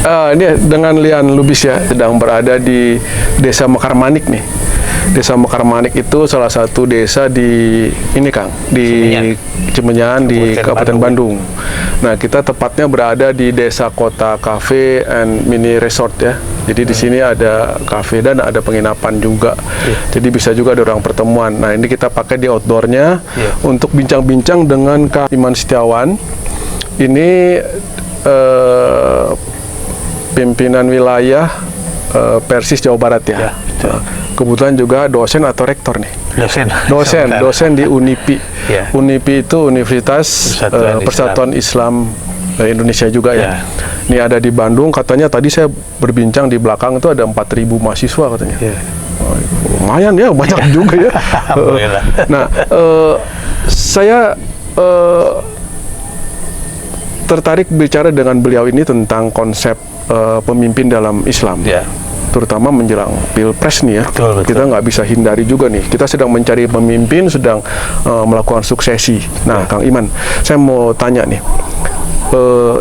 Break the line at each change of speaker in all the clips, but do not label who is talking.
Ini dengan Lian Lubis ya, sedang berada di Desa Mekar Manik nih. Desa Mekar Manik itu salah satu desa di ini Kang, di Cimenyan di Kabupaten Bandung. Nah, kita tepatnya berada di Desa Kota Cafe and Mini Resort ya. Jadi di sini ada kafe dan ada penginapan juga. Jadi bisa juga ada orang pertemuan. Nah, ini kita pakai di outdoornya untuk bincang-bincang dengan Kak Iman Setiawan. Ini pimpinan wilayah Persis Jawa Barat ya. Kebetulan juga dosen atau rektor nih. Dosen di UNIPI. UNIPI itu Universitas Persatuan Islam Indonesia juga ya. Ini ada di Bandung, katanya tadi saya berbincang di belakang itu ada 4.000 mahasiswa katanya. Lumayan ya, banyak juga ya. Nah, saya tertarik bicara dengan beliau ini tentang konsep pemimpin dalam Islam. Terutama menjelang Pilpres nih ya. Betul. Kita nggak bisa hindari juga nih. Kita sedang mencari pemimpin, sedang melakukan suksesi. Nah, Kang Iman, saya mau tanya nih.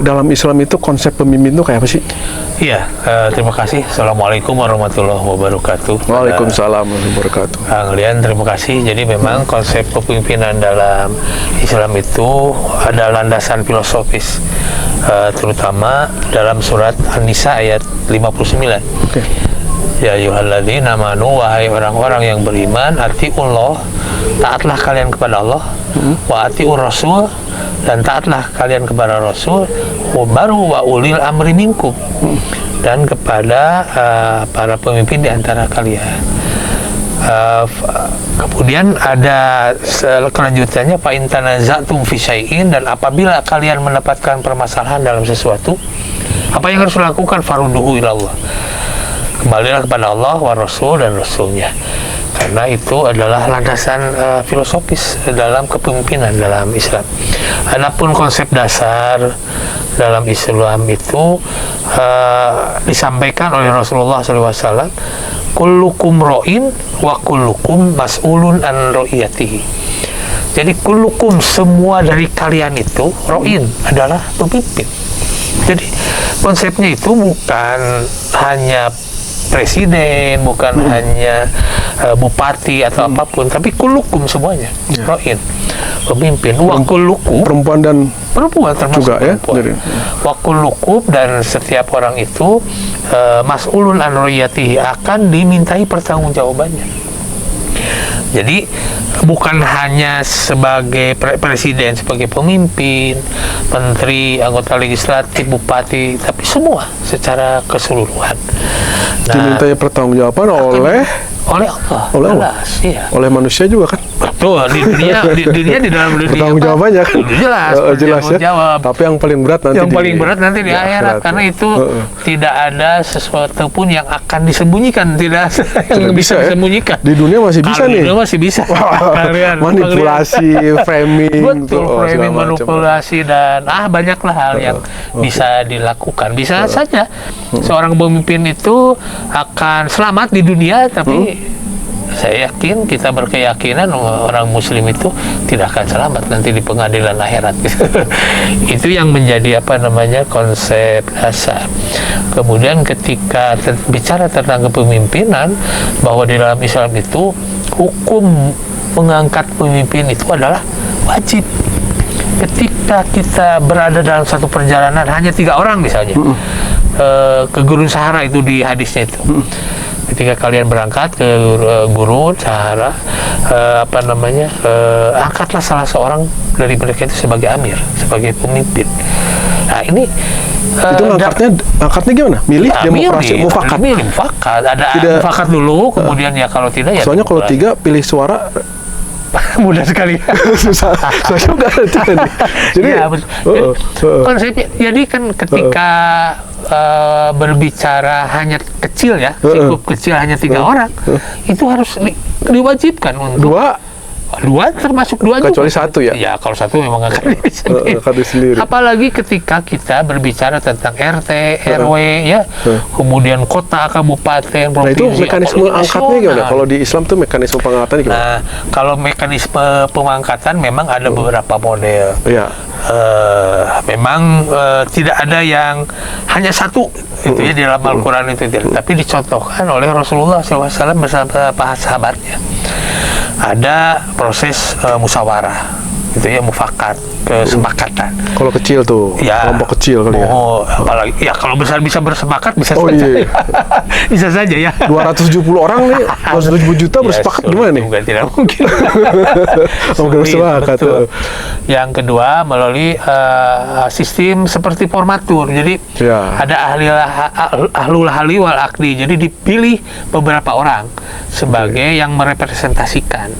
Dalam Islam itu konsep pemimpin itu kayak apa sih?
Iya, terima kasih. Assalamualaikum warahmatullahi wabarakatuh.
Waalaikumsalam warahmatullahi wabarakatuh.
Kang Lian, terima kasih. Jadi memang konsep kepemimpinan dalam Islam itu ada landasan filosofis, terutama dalam surat An-Nisa ayat 59. Ya ayyuhalladzina amanu, wahai orang-orang yang beriman, atiullah, taatlah kalian kepada Allah, wa atiur rasul, dan taatlah kalian kepada Rasul, baru wa ulil amri minkum, dan kepada para pemimpin di antara kalian. Kemudian ada kelanjutannya, fa in tanaza'tum fi syai'in, dan apabila kalian mendapatkan permasalahan dalam sesuatu, apa yang harus dilakukan? Farudduhu ilallah, kembalilah kepada Allah wa Rasul dan Rasulnya. Karena itu adalah landasan filosofis dalam kepemimpinan dalam Islam. Adapun konsep dasar dalam Islam itu disampaikan oleh Rasulullah SAW, kullukum ro'in wa kullukum mas'ulun an ro'iyatihi. Jadi kullukum, semua dari kalian itu, ro'in adalah pemimpin. Jadi konsepnya itu bukan hanya presiden, bukan hanya bupati atau apapun, tapi kulukum semuanya, ro'in, pemimpin. Wakulukum, perempuan termasuk juga, perempuan. Wakulukum, dan setiap orang itu mas'ulun an ro'iyatihi, akan dimintai pertanggungjawabannya. Jadi bukan hanya sebagai presiden, sebagai pemimpin, menteri, anggota legislatif, bupati, tapi semua secara keseluruhan. Nah,
dimintai pertanggungjawaban oleh Allah. Oleh Allah. Iya. Oleh manusia juga kan?
Betul, di dunia di dalam dunia
pertanggung jawabannya kan?
Jelas ya.
Jawab. Tapi yang paling berat nanti
di akhirat, karena itu tidak ada sesuatu pun yang akan disembunyikan, tidak yang bisa disembunyikan.
Di dunia masih bisa nih.
Di dunia masih bisa.
Manipulasi, framing,
betul, framing, manipulasi, dan banyaklah hal yang bisa dilakukan. Bisa saja seorang pemimpin itu akan selamat di dunia, tapi saya yakin, kita berkeyakinan orang muslim itu tidak akan selamat nanti di pengadilan akhirat. Itu yang menjadi konsep dasar. Kemudian ketika bicara tentang kepemimpinan, bahwa di dalam Islam itu hukum mengangkat pemimpin itu adalah wajib. Ketika kita berada dalam satu perjalanan hanya 3 orang misalnya, ke Gurun Sahara itu di hadisnya itu. Ketika kalian berangkat ke Gurun Sahara, angkatlah salah seorang dari mereka itu sebagai amir, sebagai pemimpin. Nah, ini
itu angkatnya gimana? Milih, demokrasi, mufakat.
Ada mufakat dulu, kemudian kalau tidak ya.
Soalnya kalau 3 pilih suara
mudah sekali.
Susah juga nih. Jadi
konsepnya, jadi kan ketika berbicara hanya kecil ya, lingkup kecil hanya 3 orang, itu harus diwajibkan untuk dua termasuk 2
kecuali
juga.
1 ya?
Ya, kalau 1 memang akan sendiri. Apalagi ketika kita berbicara tentang RT, RW ya, kemudian kota, kabupaten, provinsi.
Nah, itu mekanisme angkatnya gimana? Kalau di Islam tuh mekanisme pengangkatannya gimana?
Nah, kalau mekanisme pengangkatan memang ada beberapa model. memang tidak ada yang hanya satu itu ya di dalam Al-Quran itu tidak, tapi dicontohkan oleh Rasulullah SAW bersama para sahabatnya. Ada proses musyawarah, itu ya, mufakat, kesepakatan.
Kalau kecil tuh,
Ya,
kelompok kecil kali ya.
apalagi ya kalau besar bisa bersepakat bisa
Oh,
saja.
iya.
Bisa saja ya.
270 orang nih, 270 juta bersepakat
sulit
gimana nih?
juga, tidak mungkin.
Mungkin
Sulit,
bersepakat,
betul.
tuh.
Yang kedua melalui sistem seperti formatur. Jadi
Ya.
ada ahlul hali wal akdi. Jadi dipilih beberapa orang sebagai yang merepresentasikan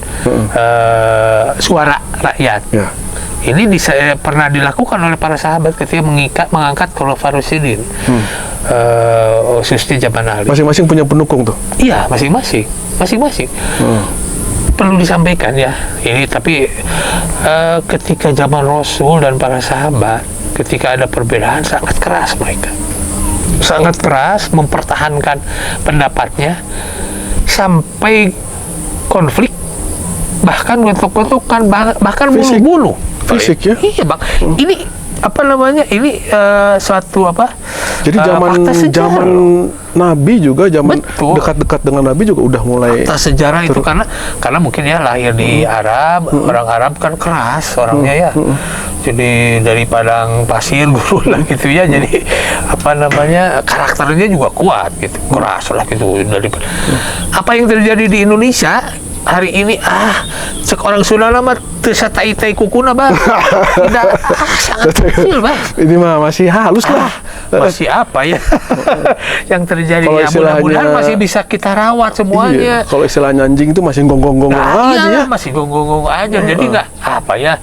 suara rakyat.
Ya.
Ini pernah dilakukan oleh para sahabat ketika mengangkat Khulafaur Rasyidin, khususnya zaman Ali.
Masing-masing punya pendukung tuh.
Iya, masing-masing. Perlu disampaikan ya ini, tapi ketika zaman Rasul dan para sahabat, ketika ada perbedaan sangat keras mereka, sangat keras mempertahankan pendapatnya sampai konflik, bahkan gotok-gotokan, bahkan
Fisik.
bunuh-bunuh.
Fisik ya?
Iya bang, ini apa namanya? Ini suatu apa?
Jadi
fakta sejarah.
zaman Nabi juga, zaman
Betul.
dekat-dekat dengan Nabi juga udah mulai.
Fakta sejarah itu karena mungkin ya lahir di Arab, orang Arab kan keras orangnya ya. Jadi dari padang pasir guru lah gitu ya. Jadi apa namanya, karakternya juga kuat gitu, keras lah gitu dari. Apa yang terjadi di Indonesia hari ini, cek orang Sunda mah teu tai kukuna bang. Tidak, sangat kecil bang.
Ini mah masih halus lah.
Masih apa ya yang terjadi
Kalau
ya, mudah-mudahan
istilahnya-
masih bisa kita rawat semuanya.
Iya. Kalau istilahnya anjing itu masih gonggong-gonggong aja
Iya,
ya.
masih gonggong aja. Jadi nggak apa ya,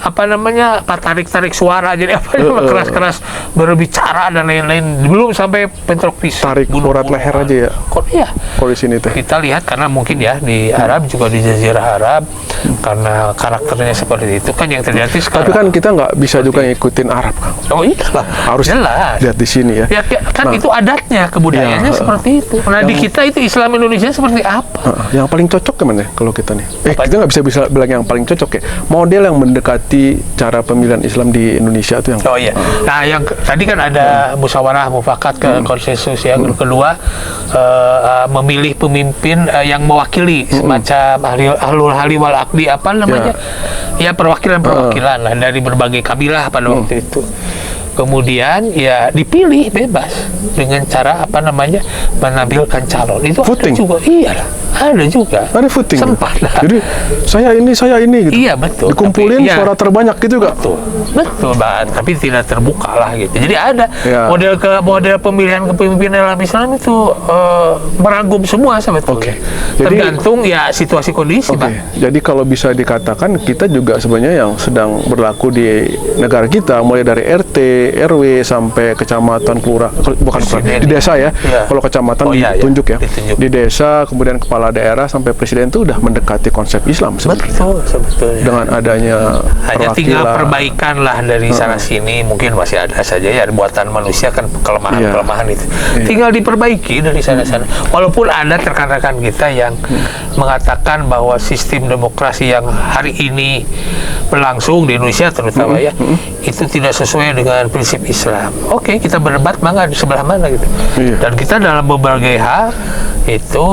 apa namanya, tarik-tarik suara, jadi apa namanya, keras-keras berbicara dan lain-lain, belum sampai bentrok fisik.
Tarik urat leher aja ya.
Kok iya?
Kalau di sini teh.
Kita lihat karena mungkin ya di Arab juga di Jazirah Arab, karena karakternya seperti itu kan yang terjadi
Tapi
sekarang.
kan kita nggak bisa juga ngikutin Arab, Kang.
Oh iya lah,
Harus
jelas.
lihat di sini ya.
Ya kan
Nah.
itu adatnya, kebudayaannya
Ya,
seperti itu. Nah di kita itu Islam Indonesia seperti apa?
Yang paling cocok kemana kalau kita nih?
Apa?
Kita nggak bisa bilang yang paling cocok ya. Model yang mendekati cara pemilihan Islam di Indonesia itu yang.
Oh iya. Nah, tadi kan ada musyawarah mufakat ke konsensus. Yang kedua memilih pemimpin yang mewakili semacam ahlul hali wal akdi, apa namanya? Ya perwakilan-perwakilan lah dari berbagai kabilah pada waktu itu. Kemudian ya dipilih bebas dengan cara apa namanya, menampilkan calon. Itu
Voting?
ada juga. Iya lah, ada juga.
Ada voting.
Sempat lah.
Jadi saya ini gitu.
Iya betul.
Dikumpulin
Tapi, ya,
suara terbanyak gitu gak?
betul banget, tapi tidak terbuka lah gitu. Jadi ada
Ya.
model pemilihan kepemimpinan dalam Islam itu merangkum semua sebetulnya.
Oke. Jadi-
Tergantung ya situasi kondisi,
Oke.
Pak.
Jadi kalau bisa dikatakan kita juga sebenarnya yang sedang berlaku di negara kita, mulai dari RT, RW sampai kecamatan, kelurahan, bukan kelurahan, di desa ya.
Iya.
Kalau kecamatan
Oh, iya, iya.
ditunjuk ya.
Ditunjuk.
Di desa, kemudian kepala daerah sampai presiden itu udah mendekati konsep Islam sebenarnya.
Betul sebetulnya.
Dengan adanya
Hanya tinggal
perwakilan.
perbaikan lah dari sana sini, mungkin masih ada saja ya buatan manusia kan, kelemahan-kelemahan itu. Tinggal diperbaiki dari sana-sana. Walaupun ada rekan-rekan kita yang mengatakan bahwa sistem demokrasi yang hari ini berlangsung di Indonesia terutama ya, itu tidak sesuai dengan prinsip Islam. Oke, kita berdebat mangga di sebelah mana gitu.
Iya.
Dan kita dalam berbagai hal itu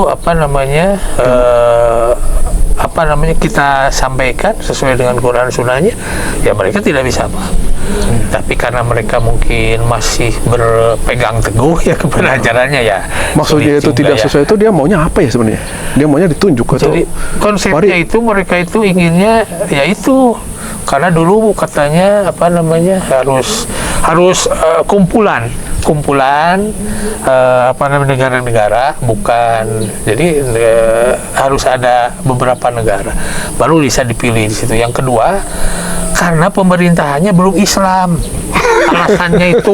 kita sampaikan sesuai dengan Quran Sunnahnya, ya mereka tidak bisa paham. Tapi karena mereka mungkin masih berpegang teguh ya kepada ajarannya ya.
Maksudnya
sulit
itu
juga
tidak
ya.
sesuai itu dia maunya apa ya sebenarnya? Dia maunya ditunjuk atau
Jadi konsepnya itu mereka itu inginnya ya itu, karena dulu katanya harus kumpulan negara-negara, bukan, jadi harus ada beberapa negara baru bisa dipilih di situ. Yang kedua, karena pemerintahannya belum Islam, alasannya itu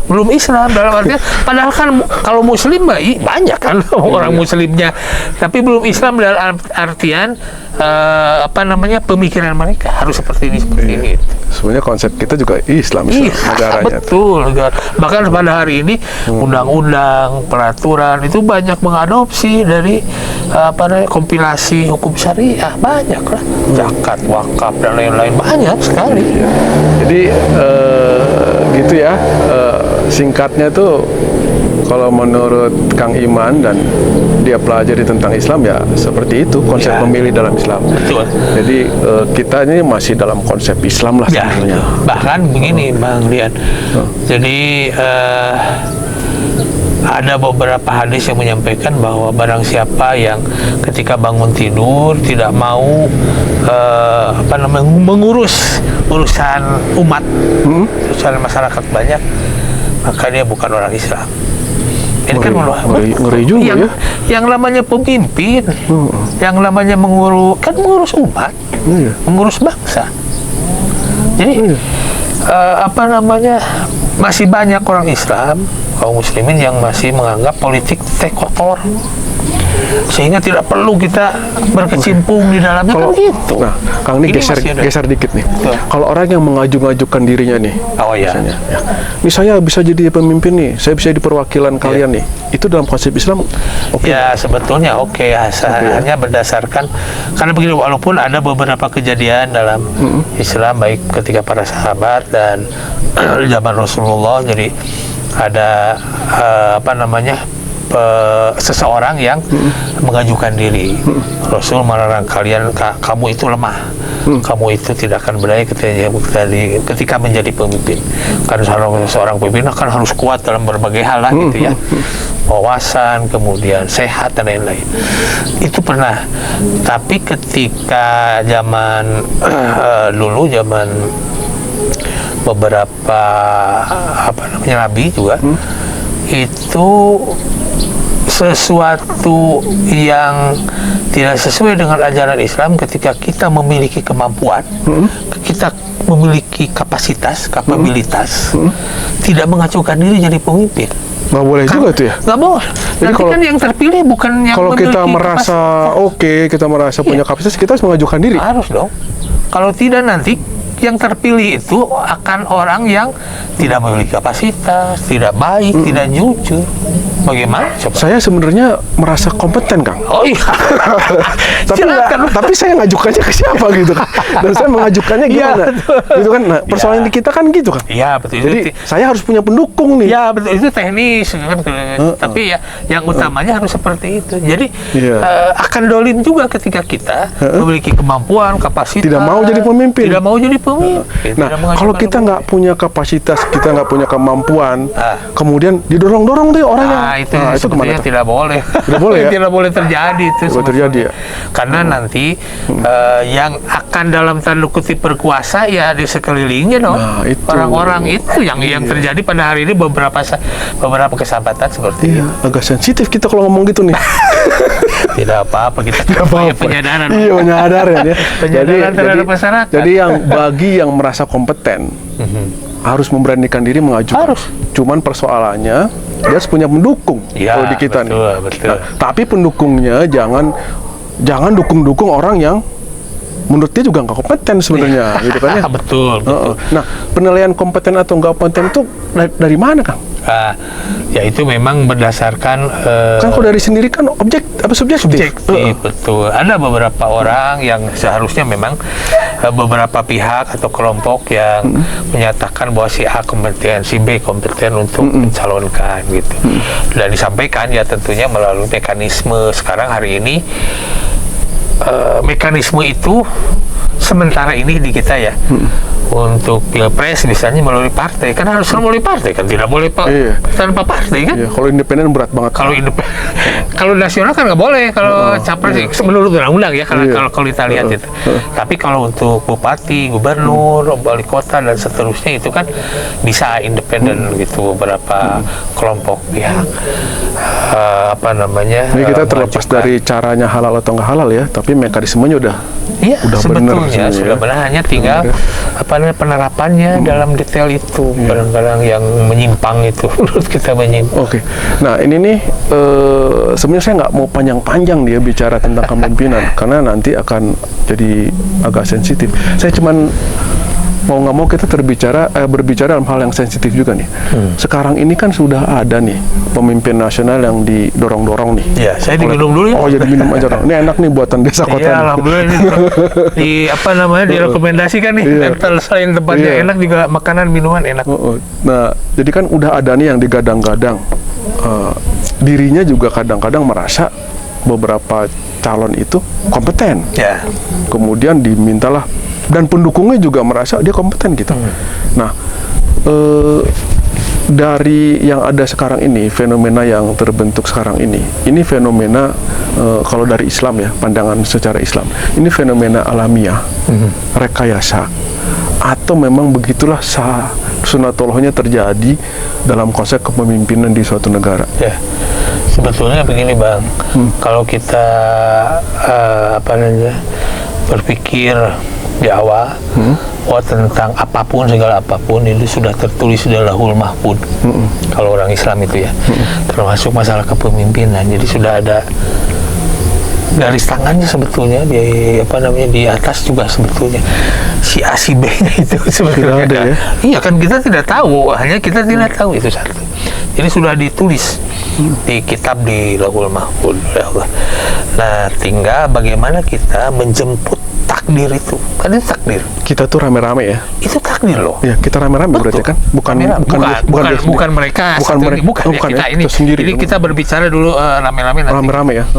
belum Islam dalam artian, padahal kan kalau Muslim banyak kan orang Muslimnya, tapi belum Islam dalam artian pemikiran mereka harus seperti ini seperti ini.
Sebenarnya konsep kita juga Islam
Iya,
negaranya.
betul. Bahkan pada hari ini undang-undang, peraturan itu banyak mengadopsi dari kompilasi hukum syariah, banyak lah, zakat, wakaf dan lain-lain, banyak sekali.
Jadi gitu ya, singkatnya tuh kalau menurut Kang Iman dan dia pelajari tentang Islam ya seperti itu konsep
Ya.
memilih dalam Islam.
Betul.
Jadi kita ini masih dalam konsep Islam lah
Ya,
sebenarnya.
bahkan begini Bang Rian. Jadi ada beberapa hadis yang menyampaikan bahwa barang siapa yang ketika bangun tidur tidak mau mengurus urusan umat, urusan masyarakat banyak, maka dia bukan orang Islam. Ini kan
Ngeri juga
yang,
ya.
yang namanya pemimpin, yang namanya mengurus umat, mengurus bangsa. Jadi masih banyak orang Islam, kaum muslimin yang masih menganggap politik teh kotor, sehingga tidak perlu kita berkecimpung di dalamnya.
Kalau
kan gitu.
Nah, Kang ini geser dikit nih. Kalau orang yang mengajukan dirinya nih, misalnya, ini saya bisa jadi pemimpin nih, saya bisa jadi perwakilan kalian nih, itu dalam konsep Islam oke?
Ya sebetulnya oke, hanya berdasarkan karena begini, walaupun ada beberapa kejadian dalam Islam baik ketika para sahabat dan zaman Rasulullah, jadi ada seseorang yang mengajukan diri. Rasul melarang kalian, kamu itu lemah, kamu itu tidak akan berdaya ketika menjadi pemimpin. Karena seorang pemimpin akan harus kuat dalam berbagai hal lah gitu ya, wawasan, kemudian sehat dan lain-lain. Itu pernah. Tapi ketika zaman dulu, zaman beberapa nabi juga, itu sesuatu yang tidak sesuai dengan ajaran Islam. Ketika kita memiliki kemampuan, kita memiliki kapasitas, kapabilitas, tidak mengajukan diri jadi pemimpin.
Nggak boleh juga tuh ya?
Nggak boleh.
Jadi
Nanti kan yang terpilih bukan yang
kalau kita
memiliki
merasa kita merasa punya kapasitas, kita harus mengajukan diri.
harus dong. Kalau tidak, nanti yang terpilih itu akan orang yang tidak memiliki kapasitas, tidak baik, tidak jujur. Bagaimana? Coba.
Saya sebenarnya merasa kompeten, Kang.
Oh iya.
Tapi saya ngajukannya ke siapa gitu kan? Dan saya mengajukannya gimana? Gitu kan? Nah, persoalan di kita kan gitu, Kang.
Iya, betul.
Jadi saya harus punya pendukung nih.
Ya betul, itu teknis kan. Tapi ya yang utamanya harus seperti itu. Jadi akan dolim juga ketika kita memiliki kemampuan, kapasitas,
tidak mau jadi pemimpin.
Tidak mau jadi pemimpin.
Nah, kalau kita nggak punya kapasitas, kita nggak punya kemampuan, kemudian didorong-dorong deh orang yang
itu sebetulnya tidak boleh.
Tidak boleh ya?
Tidak boleh terjadi itu.
Tidak terjadi ya?
Karena nanti yang akan dalam tanda kutip berkuasa ya di sekelilingnya dong.
Nah, itu.
Orang-orang itu yang terjadi pada hari ini, beberapa kesempatan seperti itu.
Agak sensitif kita kalau ngomong gitu nih.
Tidak apa-apa, kita penyadaran.
Iya, penyadaran ya.
Penyadaran terhadap masyarakat.
Jadi bagi yang merasa kompeten harus memberanikan diri mengajukan. Cuman persoalannya dia harus punya pendukung kalau di kita nih.
Betul.
Nah, tapi pendukungnya jangan dukung orang yang menurut dia juga nggak kompeten sebenarnya, gitu kan ya.
Betul.
Nah, penilaian kompeten atau nggak kompeten itu dari mana, Kang?
Ya itu memang berdasarkan
kan kalau dari sendiri kan subjektif.
Betul. Ada beberapa orang yang seharusnya memang beberapa pihak atau kelompok yang menyatakan bahwa si A kompeten, si B kompeten untuk mencalonkan gitu. Dan disampaikan ya tentunya melalui mekanisme sekarang hari ini. Mekanisme itu sementara ini di kita ya, untuk pilpres misalnya melalui partai, kan harus melalui partai kan, tidak boleh tanpa partai kan.
Kalau independen berat banget.
Kalau nasional kan nggak boleh, kalau capres menurut undang-undang ya, kalau kita lihat itu. Tapi kalau untuk bupati, gubernur, wali kota dan seterusnya itu kan bisa independen gitu, beberapa kelompok pihak
Ini kita terlepas dari caranya halal atau nggak halal ya, tapi mekanismenya udah benar
sebetulnya sudah benar, hanya tinggal penerapannya dalam detail itu. Kadang-kadang yang menyimpang itu menurut kita menyimpang.
Oke. Nah, ini nih sebenarnya saya nggak mau panjang-panjang dia bicara tentang kepemimpinan karena nanti akan jadi agak sensitif. Saya cuman mau nggak mau kita berbicara dalam hal yang sensitif juga nih. Sekarang ini kan sudah ada nih pemimpin nasional yang didorong-dorong nih.
Ya, saya diminum dulu ya.
Oh, jadi minum aja dong. Ini enak nih buatan desa kota.
Iya,
nih.
alhamdulillah ini direkomendasikan nih. Selain tempatnya enak juga makanan minuman enak.
Nah, jadi kan udah ada nih yang digadang-gadang. Dirinya juga kadang-kadang merasa beberapa calon itu kompeten.
Ya.
Kemudian dimintalah, dan pendukungnya juga merasa dia kompeten gitu. Nah, dari yang ada sekarang ini, fenomena yang terbentuk sekarang ini fenomena kalau dari Islam ya, pandangan secara Islam, ini fenomena alamiah, rekayasa, atau memang begitulah sunatullahnya terjadi dalam konsep kepemimpinan di suatu negara.
Ya. Sebetulnya begini Bang, kalau kita berpikir di awal tentang apapun, segala apapun itu sudah tertulis di Lauhul Mahfuz. Kalau orang Islam itu ya, termasuk masalah kepemimpinan. Jadi sudah ada garis tangannya sebetulnya di atas juga sebetulnya si A si B-nya itu sebetulnya
ada, ya?
Iya kan, kita tidak tahu, hanya kita tidak tahu itu satu. Ini sudah ditulis di kitab di Lauhul Mahfuz oleh Allah. Nah, tinggal bagaimana kita menjemput takdir itu. Kan itu takdir.
Kita tuh rame-rame ya.
Itu takdir loh.
Ya, kita rame-rame berarti kan? Bukan mereka.
Bukan kita ini.
Sendiri.
Jadi kita berbicara dulu rame-rame nanti.
Rame-rame ya.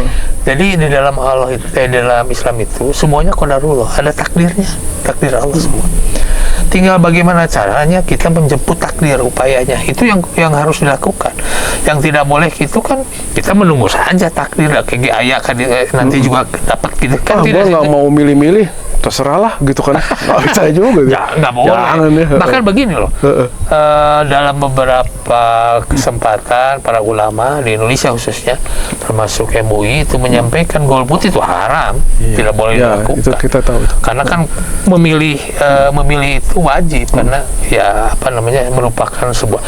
Jadi di dalam Allah itu, dalam Islam itu semuanya qadarullah, ada takdirnya, takdir Allah semua. Tinggal bagaimana caranya kita menjemput takdir, upayanya itu yang harus dilakukan. Yang tidak boleh itu kan kita menunggu saja takdir, kayak ayah kan nanti juga dapat gitu kan.
Gue nggak mau milih-milih, terserah lah gitu kan. Nggak bisa juga.
Ya, nggak boleh. Bahkan begini loh, dalam beberapa kesempatan para ulama di Indonesia khususnya, termasuk MUI itu menyampaikan golput itu haram, tidak boleh dilakukan.
Itu kita tahu.
Karena kan memilih itu wajib, karena merupakan sebuah,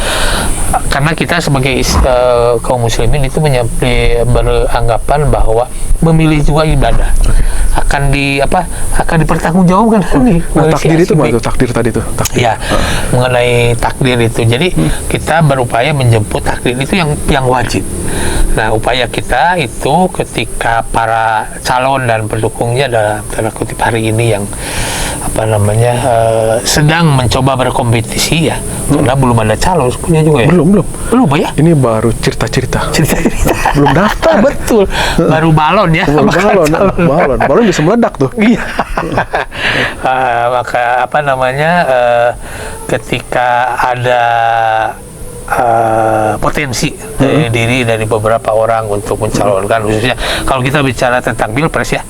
karena kita sebagai kaum muslimin itu beranggapan bahwa memilih juga ibadah. Akan dipertanggungjawabkan nih.
Takdir itu maksud takdir tadi tuh.
Ya, mengenai takdir itu. Jadi kita berupaya menjemput takdir itu yang wajib. Nah, upaya kita itu ketika para calon dan pendukungnya dalam tanda kutip hari ini yang sedang mencoba berkompetisi ya, karena belum ada calon punya juga ya. Belum ya.
Ini baru cerita-cerita. Belum daftar.
Betul. Baru balon ya.
Balon bisa meledak tuh.
Iya. Maka ketika ada potensi diri dari beberapa orang untuk mencalonkan, khususnya kalau kita bicara tentang pilpres ya,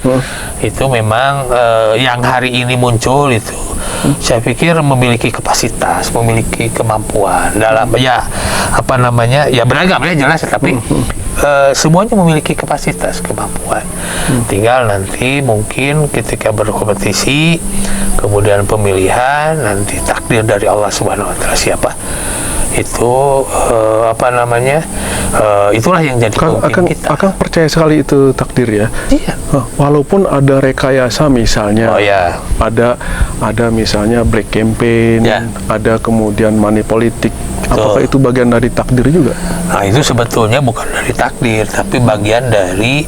itu memang yang hari ini muncul itu saya pikir memiliki kapasitas, memiliki kemampuan dalam beragam ya jelas, tapi semuanya memiliki kapasitas, kemampuan. Tinggal nanti mungkin ketika berkompetisi, kemudian pemilihan, nanti takdir dari Allah Subhanahu wa Ta'ala siapa itu itulah yang jadi pemimpin kita.
Akang percaya sekali itu takdir ya.
Iya.
Walaupun ada rekayasa misalnya. Ada misalnya black campaign, ada kemudian money politik. Apakah itu bagian dari takdir juga?
Nah, itu sebetulnya bukan dari takdir, tapi bagian dari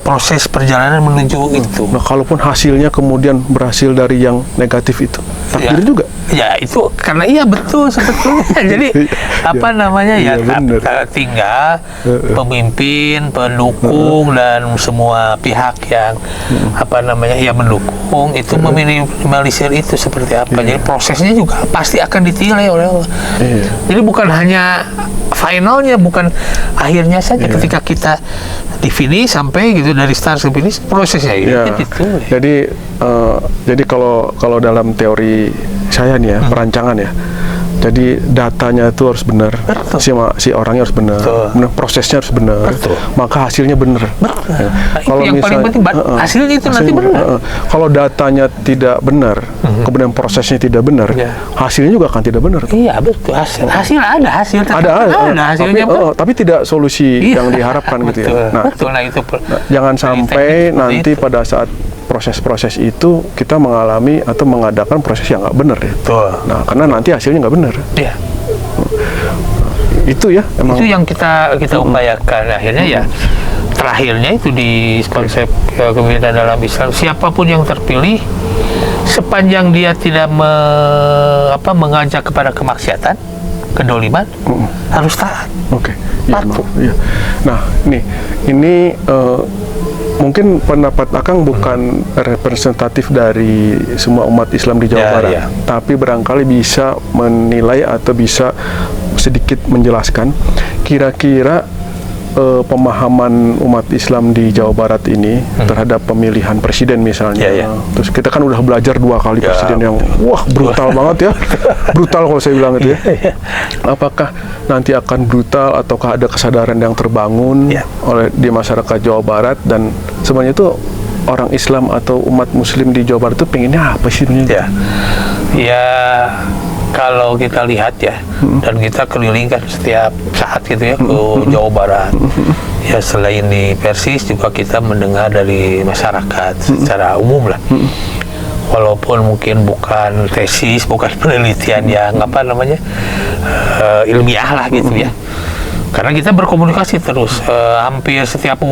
proses perjalanan menuju itu.
Nah, kalaupun hasilnya kemudian berhasil dari yang negatif itu, takdir juga?
Ya, itu karena betul sebetulnya. Jadi tinggal pemimpin, pendukung dan semua pihak yang mendukung itu meminimalisir itu seperti apa. Jadi prosesnya juga pasti akan ditilai oleh Allah. Jadi bukan hanya finalnya, bukan akhirnya saja ketika kita di finish sampai gitu, dari start ke finish prosesnya itu.
Jadi kalau dalam teori saya nih ya, perancangan ya, Jadi datanya itu harus benar, si orangnya harus benar, prosesnya harus benar, maka hasilnya benar. Ya.
Kalau itu yang paling penting, hasilnya itu nanti benar.
Kalau datanya tidak benar, kemudian prosesnya tidak benar, hasilnya juga akan tidak benar.
Iya betul, hasil ada hasilnya,
tapi tidak solusi yang diharapkan gitu ya.
Nah, itu
jangan sampai nanti pada saat proses-proses itu kita mengalami atau mengadakan proses yang nggak benar ya. Nah, karena nanti hasilnya nggak benar.
Iya.
Itu ya, emang.
Itu yang kita upayakan akhirnya ya. Terakhirnya itu di konsep kepemimpinan dalam Islam, siapapun yang terpilih sepanjang dia tidak mengajak kepada kemaksiatan, kedoliman, harus taat.
Oke. Iya. Nah, ini mungkin pendapat Akang bukan representatif dari semua umat Islam di Jawa Barat, tapi barangkali bisa menilai atau bisa sedikit menjelaskan kira-kira pemahaman umat Islam di Jawa Barat ini terhadap pemilihan presiden misalnya. Terus kita kan udah belajar 2 kali presiden yang brutal banget ya. Brutal kalau saya bilang itu ya. Apakah nanti akan brutal ataukah ada kesadaran yang terbangun oleh di masyarakat Jawa Barat, dan sebenarnya itu orang Islam atau umat Muslim di Jawa Barat itu pengennya apa sih sebenarnya?
Ya kalau kita lihat ya, dan kita keliling kan setiap saat gitu ya ke Jawa Barat. Ya selain di Persis juga kita mendengar dari masyarakat secara umum lah. Walaupun mungkin bukan tesis, bukan penelitian yang ilmiah lah gitu ya. Karena kita berkomunikasi terus, hampir setiap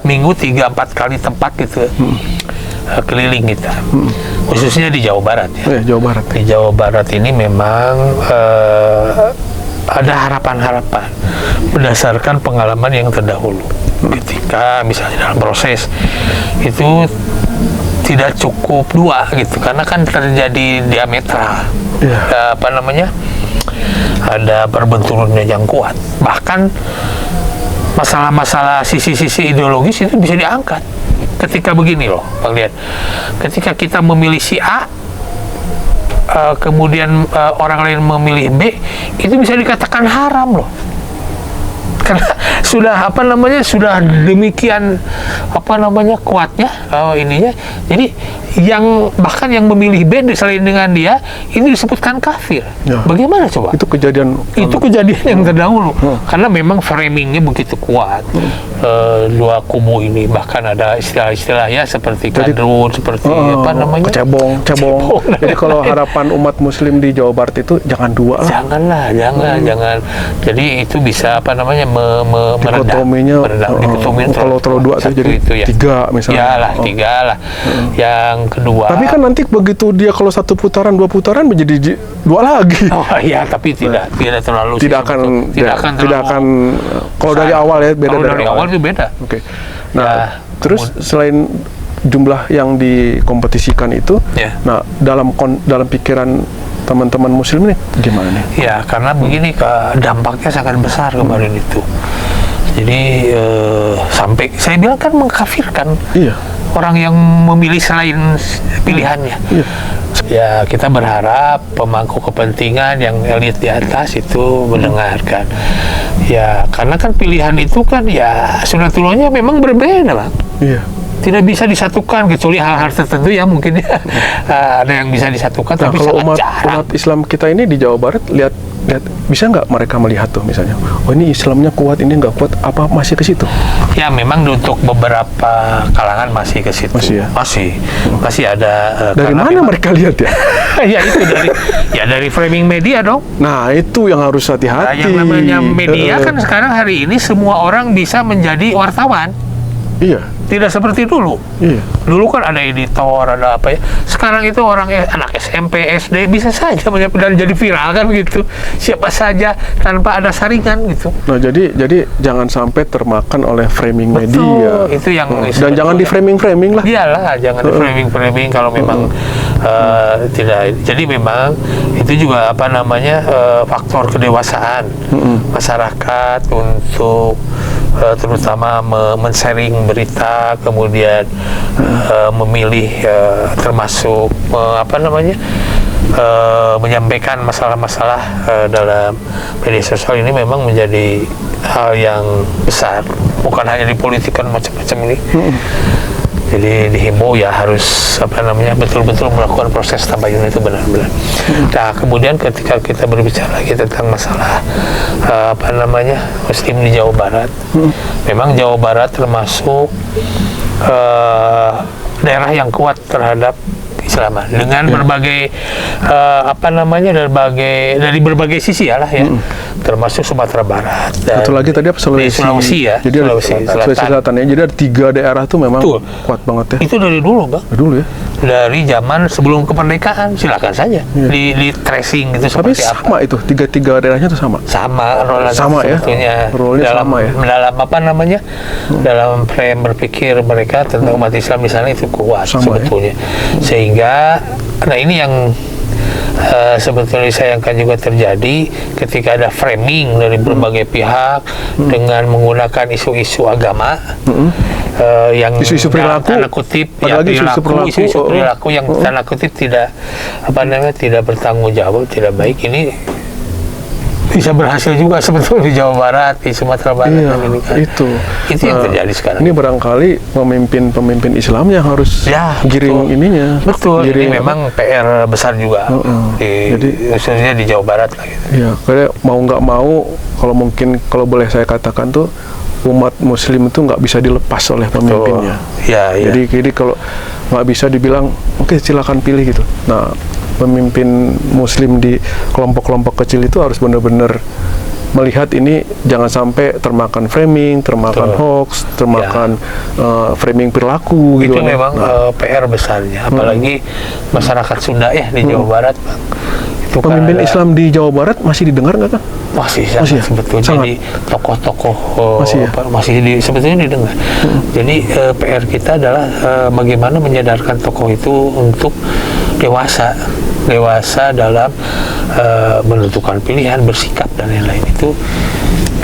minggu 3-4 kali tempat gitu. Keliling kita, khususnya di Jawa Barat ya.
Jawa Barat.
Di Jawa Barat ini memang ada harapan-harapan berdasarkan pengalaman yang terdahulu. Ketika misalnya dalam proses itu tidak cukup 2 gitu, karena kan terjadi diametral, ada perbenturannya yang kuat. Bahkan masalah-masalah sisi-sisi ideologis itu bisa diangkat. Ketika begini loh, Bang Lian, ketika kita memilih si A, kemudian orang lain memilih B, itu bisa dikatakan haram loh. Karena sudah demikian kuatnya ininya. Jadi bahkan yang memilih B selain dengan dia itu disebutkan kafir. Bagaimana coba?
Itu kejadian
yang terdahulu. Karena memang framingnya begitu kuat. 2 kubu ini, bahkan ada istilah-istilah ya seperti kadrun, seperti
kecebong. Jadi kalau harapan umat Muslim di Jawa Barat itu jangan 2 lah.
Jangan. Jadi itu bisa
dikotominya kalau terlalu 2 jadi
itu ya.
3 misalnya.
3 lah. Yang kedua.
Tapi kan nanti begitu dia kalau 1 putaran 2 putaran menjadi 2 lagi.
Tapi tidak terlalu.
Tidak akan kalau dari awal ya beda.
Kalau dari awal itu beda.
Oke. Nah, terus selain jumlah yang dikompetisikan itu, nah dalam pikiran teman-teman Muslim ini gimana nih?
Ya, karena begini, dampaknya sangat besar kemarin itu. Jadi sampai saya bilang kan mengkafirkan orang yang memilih selain pilihannya. Ya, kita berharap pemangku kepentingan yang elit di atas itu mendengarkan. Ya, karena kan pilihan itu kan ya sunatullahnya memang berbeda, Bang. Tidak bisa disatukan kecuali hal-hal tertentu yang mungkin ada yang bisa disatukan.
Nah,
tapi
kalau
umat
Islam kita ini di Jawa Barat lihat bisa nggak mereka melihat tuh misalnya, ini Islamnya kuat, ini nggak kuat, apa masih ke situ?
Ya memang untuk beberapa kalangan masih ke situ. Masih ada.
Dari mana mereka lihat ya?
Ya itu dari framing media dong.
Nah itu yang harus hati-hati.
Yang namanya media kan sekarang hari ini semua orang bisa menjadi wartawan. Tidak seperti dulu. Dulu kan ada editor, ada apa ya. Sekarang itu anak SMP, SD bisa saja dan jadi viral kan gitu. Siapa saja tanpa ada saringan gitu.
Nah jadi jangan sampai termakan oleh framing media.
Itu yang
dan jangan di framing lah.
Iyalah, jangan di framing kalau memang tidak. Jadi memang itu juga faktor kedewasaan masyarakat untuk terutama men-sharing berita, kemudian memilih termasuk menyampaikan masalah-masalah dalam media sosial ini memang menjadi hal yang besar, bukan hanya dipolitikan macam-macam ini. Jadi dihimbau ya harus betul-betul melakukan proses tabayun itu benar-benar. Nah, kemudian ketika kita berbicara lagi tentang masalah Muslim di Jawa Barat, memang Jawa Barat termasuk daerah yang kuat terhadap Islaman dengan berbagai dari berbagai sisi ya, termasuk Sumatera Barat dan
satu lagi tadi
Sulawesi ya,
jadi
Sulawesi
Selatan ya, jadi ada 3 daerah tuh memang kuat banget ya.
Itu dari dulu, Bang.
Dulu ya,
dari zaman sebelum kemerdekaan, silakan saja di tracing gitu.
Tapi sama itu 3 daerahnya tuh sama
sama ya, sebetulnya dalam
sama ya,
dalam dalam frame berpikir mereka tentang umat Islam di sana itu kuat sama sebetulnya sehingga ini yang sebetulnya disayangkan juga terjadi ketika ada framing dari berbagai pihak dengan menggunakan isu-isu agama yang
isu-isu perilaku,
tanda kutip
isu-isu
perilaku yang tanda kutip tidak tidak bertanggung jawab, tidak baik. Ini bisa berhasil juga sebetulnya di Jawa Barat, di Sumatera Barat. Ini kan. Itu yang terjadi sekarang.
Ini barangkali pemimpin Islam yang harus giring ininya.
Betul. Giring, ini memang PR besar juga
jadi
khususnya di Jawa Barat lah gitu.
Iya, kayak mau nggak mau, kalau boleh saya katakan tuh umat Muslim itu nggak bisa dilepas oleh pemimpinnya. Jadi kalau nggak bisa dibilang oke, silakan pilih gitu. Nah, pemimpin Muslim di kelompok-kelompok kecil itu harus benar-benar melihat ini jangan sampai termakan framing, termakan hoax, termakan framing perilaku gitu.
Itu memang PR besarnya, apalagi masyarakat Sunda ya di Jawa Barat, Bang. Itu
pemimpin Islam di Jawa Barat masih didengar nggak kan?
Masih sebetulnya sangat. Jadi tokoh-tokoh sebetulnya didengar. Jadi PR kita adalah bagaimana menyadarkan tokoh itu untuk dewasa dalam menentukan pilihan, bersikap dan lain-lain.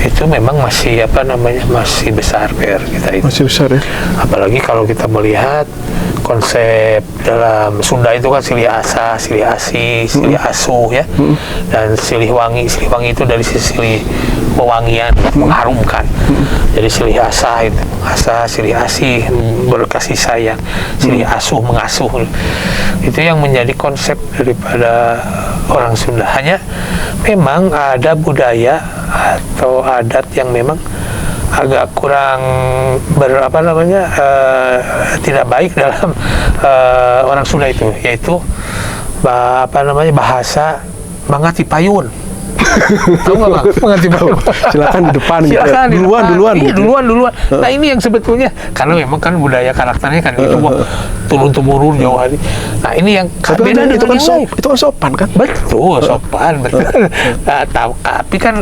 Itu memang masih masih besar PR kita itu.
Masih besar ya.
Apalagi kalau kita melihat konsep dalam Sunda itu kan silih asa, silih asi, silih asuh ya, dan silih wangi. Silih wangi itu dari sisi pewangian, mengharumkan. Jadi silih asa itu, silih asih, berkasih sayang, silih asuh, mengasuh. Itu yang menjadi konsep daripada orang Sunda. Hanya memang ada budaya atau adat yang memang agak kurang tidak baik dalam orang Sunda itu, yaitu bahasa Mangati Payun. Tahu nggak, Bang? Mangati Payun.
Silakan di depan. Duluan.
Nah, ini yang sebetulnya karena memang kan budaya karakternya kan itu turun temurun jauh hari. Nah, ini yang beda
itu kan sopan kan?
Betul, sopan. Betul. Tapi kan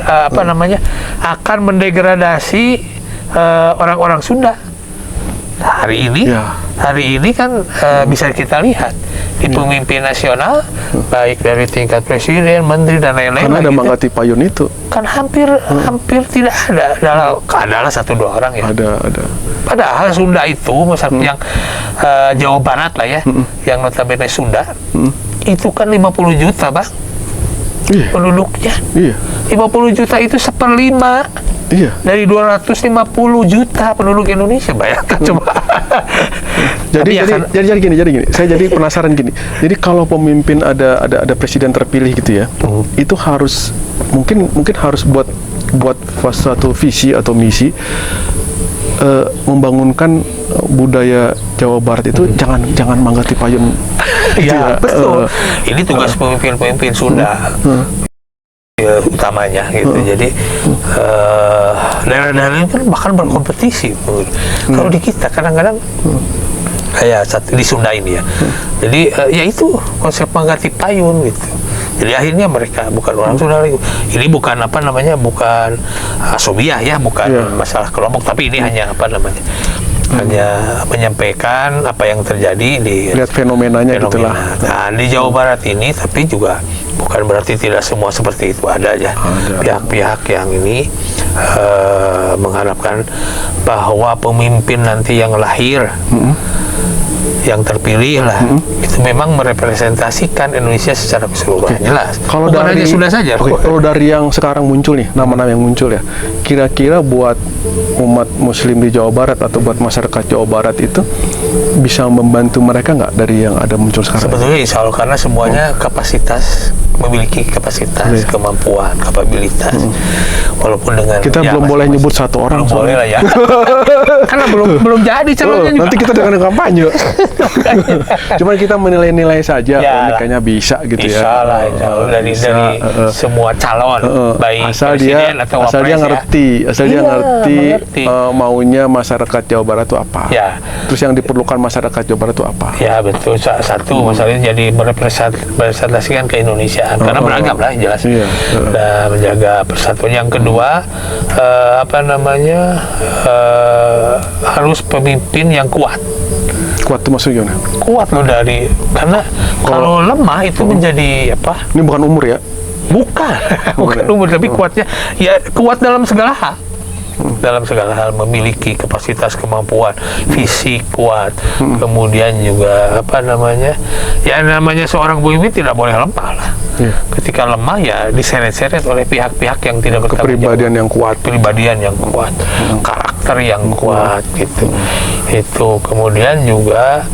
akan mendegradasi orang-orang Sunda. Hari ini kan bisa kita lihat di pemimpin nasional, baik dari tingkat presiden, menteri dan lain-lain.
Karena ada Mangati Payun itu.
Kan hampir tidak ada. Adalah 1-2 orang ya.
Ada.
Padahal Sunda itu, misalnya yang Jawa Barat lah ya, yang notabene Sunda, itu kan 50 juta, Bang. Penduduknya. 50 juta itu 1/5. Dari 250 juta penduduk Indonesia, bayangkan coba.
Jadi gini. Saya jadi penasaran gini. Jadi kalau pemimpin ada presiden terpilih gitu ya, itu harus mungkin harus buat suatu visi atau misi membangunkan budaya Jawa Barat itu jangan Mangati Payun.
Iya, betul. Ini tugas pemimpin Sunda. Utamanya gitu. Jadi daerah-daerah ini kan bahkan berkompetisi. Kalau di kita kadang-kadang kayak di Sunda ini ya. Jadi ya itu konsep Mangati Payun gitu. Jadi akhirnya mereka bukan orang Sunda lagi. Ini bukan bukan asobiah ya, bukan masalah kelompok, tapi ini hanya hanya menyampaikan apa yang terjadi di
lihat fenomenanya gitulah.
Nah, di Jawa Barat ini, tapi juga bukan berarti tidak semua seperti itu, ada aja pihak-pihak yang ini mengharapkan bahwa pemimpin nanti yang lahir yang terpilih lah, itu memang merepresentasikan Indonesia secara keseluruhan. Jelas.
Kalau
Bukan
dari
hanya Sunda saja.
kalau dari yang sekarang muncul nih, nama-nama yang muncul ya, kira-kira buat umat Muslim di Jawa Barat atau buat masyarakat Jawa Barat itu bisa membantu mereka nggak dari yang ada muncul sekarang?
Sebetulnya insya Allah, karena semuanya memiliki kapasitas, kemampuan, kapabilitas. Walaupun dengan
Kita belum boleh nyebut satu orang.
belum boleh lah ya. Karena belum jadi calonnya juga.
Nanti kita dengan kampanye. Cuman kita menilai-nilai saja,
Ya,
ini kayaknya bisa gitu ya.
Insya Allah, insya Allah. dari semua calon, baik
asal
presiden
dia
atau
asal dia
wapres ya.
ngerti, asal dia
Iya,
ngerti
mengerti.
maunya masyarakat Jawa Barat itu apa.
Ya.
Terus yang diperlukan masyarakat Jawa Barat itu apa.
Ya betul, satu masalahnya jadi merepresentasikan keindonesiaan karena beragam lah jelas.
Iya.
Dan menjaga persatuan. Yang kedua harus pemimpin yang kuat.
Kuat itu maksudnya gimana?
Kuat loh karena kalau lemah itu menjadi apa?
Ini bukan umur ya?
Bukan umur, tapi kuatnya ya kuat dalam segala hal. Dalam segala hal memiliki kapasitas, kemampuan fisik kuat, kemudian juga namanya seorang pemimpin tidak boleh lemah lah. Ketika lemah ya diseret-seret oleh pihak-pihak yang tidak bertanggung jawab. Kepribadian yang kuat, karakter yang kuat gitu. Itu kemudian juga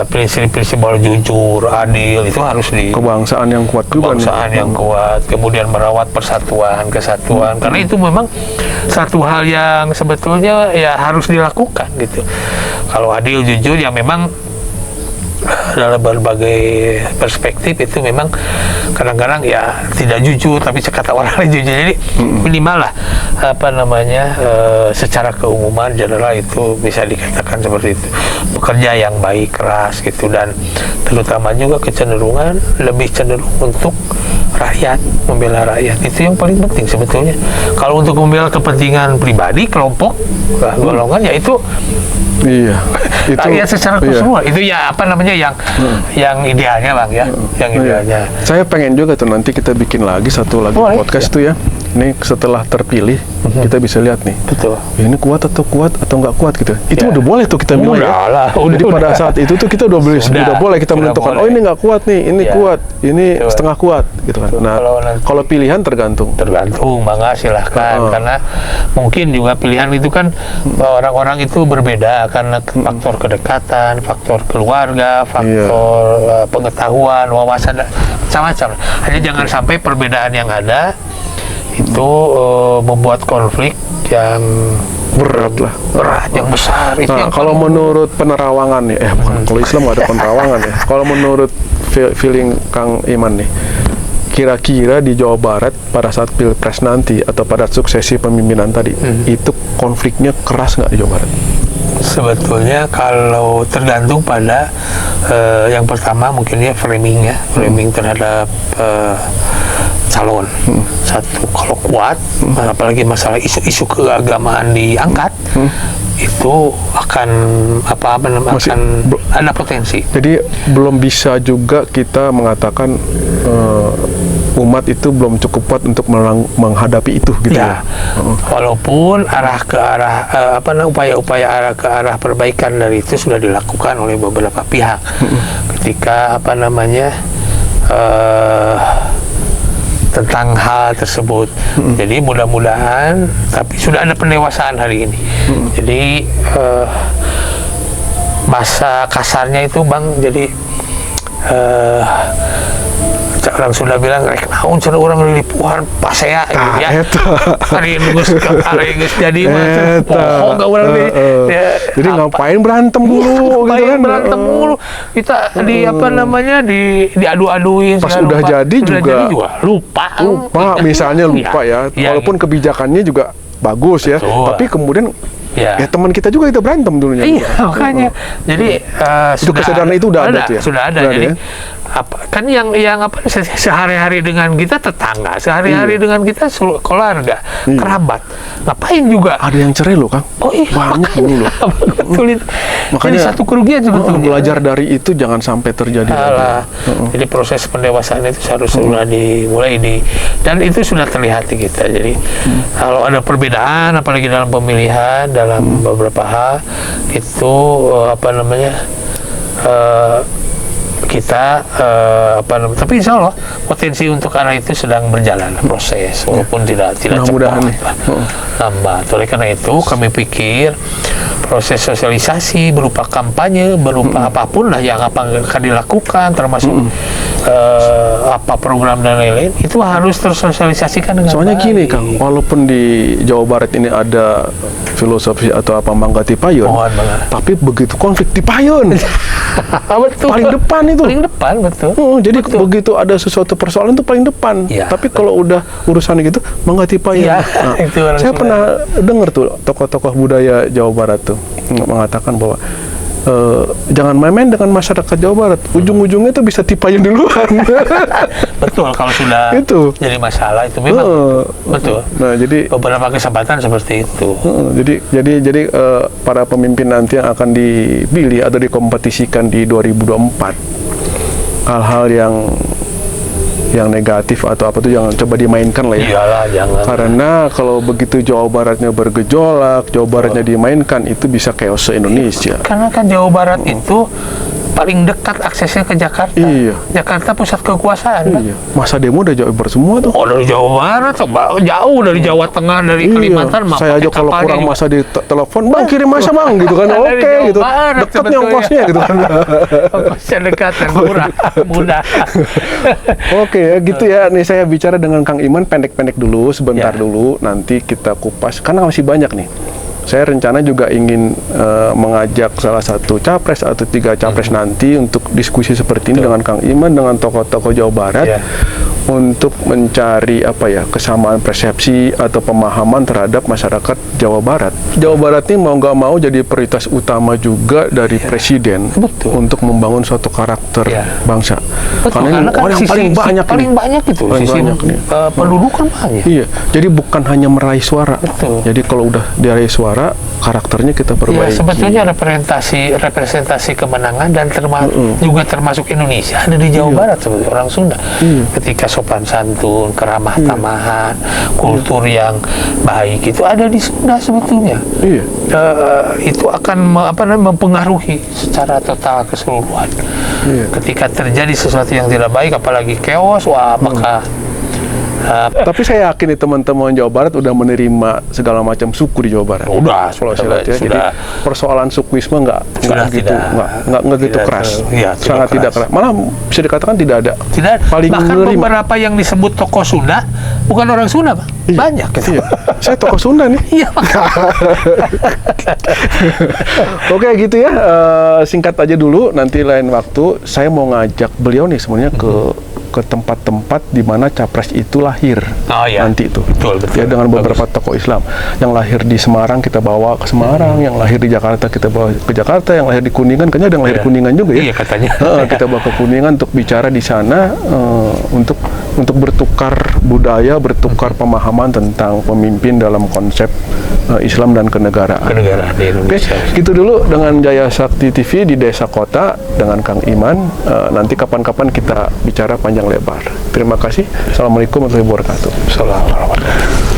prinsip-prinsip jujur, adil itu harus
kebangsaan yang kuat juga.
Kebangsaan yang kuat, kemudian merawat persatuan, kesatuan. Karena itu memang satu hal yang sebetulnya ya harus dilakukan gitu. Kalau adil, jujur ya memang dalam berbagai perspektif itu memang kadang-kadang ya tidak jujur, tapi kata orang lain jujur. Jadi minimal lah secara keumuman general itu bisa dikatakan seperti itu. Bekerja yang baik, keras gitu, dan terutama juga lebih cenderung untuk rakyat, membela rakyat. Itu yang paling penting sebetulnya. Kalau untuk membela kepentingan pribadi, kelompok, golongan ya itu
Iya.
Rakyat secara keseluruhan itu ya yang idealnya Bang ya, yang idealnya.
Saya pengen juga tuh nanti kita bikin lagi satu podcast tuh ya. Ini setelah terpilih kita bisa lihat nih.
Betul.
Ini kuat atau nggak kuat gitu. Itu udah boleh tuh kita bilang ya. Jadi pada saat itu tuh kita udah boleh kita menentukan. Oh ini nggak kuat nih, ini kuat, ini setengah kuat gitu kan. Nah kalau pilihan tergantung
Bangga silahkan karena mungkin juga pilihan itu kan orang-orang itu berbeda karena faktor kedekatan, faktor keluarga, faktor pengetahuan, wawasan, macam-macam. Hanya jangan sampai perbedaan yang ada itu membuat konflik yang
berat,
yang besar. Itu
nah, kalau menurut penerawangan nih, kalau Islam nggak ada penerawangan ya. Kalau menurut feeling Kang Iman nih, kira-kira di Jawa Barat pada saat pilpres nanti atau pada suksesi pemimpinan tadi, itu konfliknya keras nggak di Jawa Barat?
Sebetulnya kalau tergantung pada yang pertama mungkin ya framing terhadap calon. Satu, kalau kuat, apalagi masalah isu-isu keagamaan diangkat, itu akan ada potensi.
Jadi belum bisa juga kita mengatakan umat itu belum cukup kuat untuk menghadapi itu gitu ya.
Walaupun upaya-upaya arah ke arah perbaikan dari itu sudah dilakukan oleh beberapa pihak. Ketika tentang hal tersebut. Jadi mudah-mudahan, tapi sudah ada pendewasaan hari ini. Jadi bahasa kasarnya itu Bang, jadi orang sudah bilang rek naon cenah urang lilipuhan pasea ya. Hari geus jadi mah pohon ka urang
jadi ngapain berantem dulu gitu kan.
Berantem mulu. Kita diadu-aduin
pas udah jadi juga
lupa
misalnya lupa ya. Walaupun kebijakannya juga bagus ya. Tapi kemudian ya teman kita juga kita berantem dulunya.
Iya, makanya. Jadi
itu kesadaran itu udah ada tuh ya.
Sudah ada. Jadi kan yang sehari-hari dengan kita tetangga, sehari-hari dengan kita keluarga, kerabat. Ngapain juga?
Ada yang cerai loh, Kang.
Oh iya,
banyak dulu loh.
Betul. Makanya jadi satu kerugian sebetulnya.
Belajar dari itu jangan sampai terjadi lagi.
Jadi proses pendewasaan itu harus sudah dimulai dan itu sudah terlihat di kita. Jadi kalau ada perbedaan apalagi dalam pemilihan dalam beberapa hal itu kita tapi insya Allah potensi untuk arah itu sedang berjalan proses walaupun tidak
Mudah-mudahan
cepat lambat. Oleh karena itu kami pikir proses sosialisasi berupa kampanye berupa apapun lah yang akan dilakukan termasuk apa program dan lain-lain itu harus tersosialisasikan dengan
Soalnya
baik.
gini Kang, walaupun di Jawa Barat ini ada filosofi atau apa mangga tipayun, tapi begitu konflik tipayun.
Betul.
Paling depan itu.
Paling depan, betul.
Jadi
Betul.
begitu ada sesuatu persoalan itu paling depan.
Ya,
tapi kalau udah urusan gitu mangga tipayun.
Ya,
Nah,
itu orang
saya
Sunda.
pernah dengar tuh tokoh-tokoh budaya Jawa Barat tuh mengatakan bahwa jangan main-main dengan masyarakat Jawa Barat. Ujung-ujungnya itu bisa tipayun duluan.
Betul, kalau sudah
Itu.
jadi masalah itu memang betul.
Nah, jadi
Beberapa kesempatan seperti itu.
jadi para pemimpin nanti yang akan dipilih atau dikompetisikan di 2024 hal-hal yang negatif atau apa tuh jangan coba dimainkan lah ya.
Iyalah, jangan.
Karena kalau begitu Jawa Baratnya bergejolak, Jawa Baratnya dimainkan itu bisa chaos se-Indonesia.
Karena kan Jawa Barat itu paling dekat aksesnya ke Jakarta.
Iya.
Jakarta pusat kekuasaan. Kan?
Iya. Masa demo udah Jawa Barat semua tuh.
Oh, dari Jawa Barat, jauh dari Jawa Tengah, dari Kalimantan. mah
Saya aja
pakai
kalau
kapalnya
kurang
juga.
masa di telepon, bang kirim masa bang gitu kan,
Dari
oke
Jawa
gitu,
Barat
deket
sebetulnya.
ongkosnya gitu kan.
Ongkosnya dekat dan murah, mudah.
Oke ya gitu ya. Nih saya bicara dengan Kang Iman pendek-pendek dulu, sebentar
Ya.
dulu. Nanti kita kupas karena masih banyak nih. Saya rencana juga ingin mengajak salah satu capres atau 3 capres nanti untuk diskusi seperti ini dengan Kang Iman, dengan tokoh-tokoh Jawa Barat
Ya.
untuk mencari apa ya kesamaan persepsi atau pemahaman terhadap masyarakat Jawa Barat. Jawa Barat ini mau nggak mau jadi prioritas utama juga dari Presiden
Betul.
untuk membangun suatu karakter
Ya.
bangsa.
Betul,
Karena ini
kan
orang paling banyak
paling
nih.
banyak itu
Paling
sisi
banyak nih.
pendudukan banyak.
Iya, jadi bukan hanya meraih suara.
Betul.
Jadi kalau udah diraih suara, karakternya kita
Ya,
perbaiki.
sebetulnya representasi kemenangan dan juga termasuk Indonesia ada di Jawa Barat seperti orang Sunda. Ketika sopan santun, keramah tamahan, kultur yang baik itu ada di Sunda sebetulnya.
Iya.
Itu akan mempengaruhi secara total keseluruhan.
Iya.
Ketika terjadi sesuatu yang tidak baik, apalagi chaos, wah maka
Tapi saya yakin nih teman-teman Jawa Barat udah menerima segala macam suku di Jawa Barat.
Udah,
Kalau
sudah,
saya lihat ya. Jadi
sudah.
persoalan sukuisme nggak
Sudah
gitu,
tidak.
nggak gitu
Tidak
keras.
iya, tidak
Sangat tidak
keras.
keras. Malah bisa dikatakan tidak ada.
tidak
Paling
bahkan
menerima.
beberapa yang disebut tokoh Sunda bukan orang Sunda, Pak.
Iya.
Banyak gitu.
Iya. Saya tokoh Sunda nih.
Iya, Pak.
Oke gitu ya. Singkat aja dulu. Nanti lain waktu saya mau ngajak beliau nih sebenarnya ke tempat-tempat di mana capres itu lahir.
Oh, iya.
Nanti itu.
Betul.
Ya dengan beberapa tokoh Islam. Yang lahir di Semarang kita bawa ke Semarang, yang lahir di Jakarta kita bawa ke Jakarta, yang lahir di Kuningan kayaknya ada yang lahir
Iya.
Kuningan juga ya.
Iya, katanya.
Kita bawa ke Kuningan untuk bicara di sana untuk bertukar budaya, bertukar pemahaman tentang pemimpin dalam konsep Islam dan kenegaraan.
Kenegaraan di
Oke,
Indonesia.
gitu dulu dengan Jaya Sakti TV di Desa Kota dengan Kang Iman. Nanti kapan-kapan kita bicara panjang lebar. Terima kasih. Assalamualaikum warahmatullahi wabarakatuh.
Assalamualaikum warahmatullahi wabarakatuh.